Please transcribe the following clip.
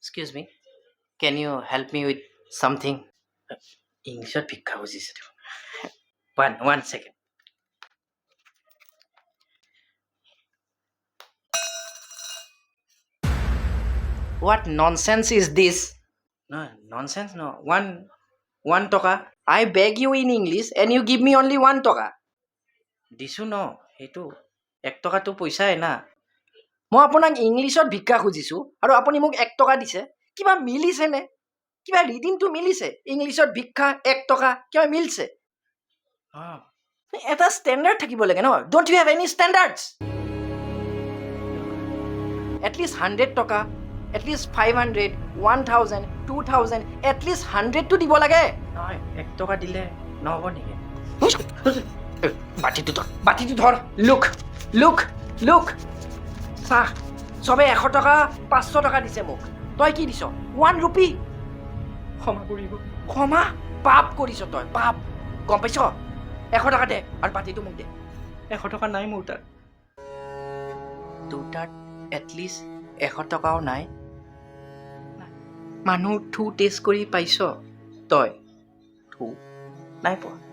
Excuse me. Can you help me with something? Englishত ভিক্ষা খুজিছে দেখোন। One second. What nonsense is this? No, nonsense no. One toka. I beg you in English and you give me only 1 toka. দিছো ন সেইটো 1 টকাটো পইচাই না মই আপোনাক ইংলিছত ভিক্ষা খুজিছো আৰু আপুনি মোক 1 টকা দিছে কিবা মিলিছে নে কিবা ৰিডিংটো মিলিছে ইংলিছত ভিক্ষা 1 টকা কিবা মিলছে এটা ষ্টেণ্ডাৰ্ড থাকিব লাগে ন don't you have any standards at least 100 টকা এটলিষ্ট 500 1000 2000 এটলিষ্ট 100 টো দিব লাগে নহয় 1 টকা দিলে নহব নেকি বাটিটো ধৰ লুক চাহ চবে 100 টকা 500 টকা দিছে মোক তই কি দিছ 1 ৰূপী ক্ষমা কৰিব ক্ষমা পাপ কৰিছ তই পাপ গম পাইছ 100 টকা দে আৰু বাটিটো মোক দে 100 টকা নাই মোৰ তাত তোৰ তাত এটলিষ্ট 100 টকাও নাই মানুহ থু টেষ্ট কৰি পাইছ তই থু নাই পোৱা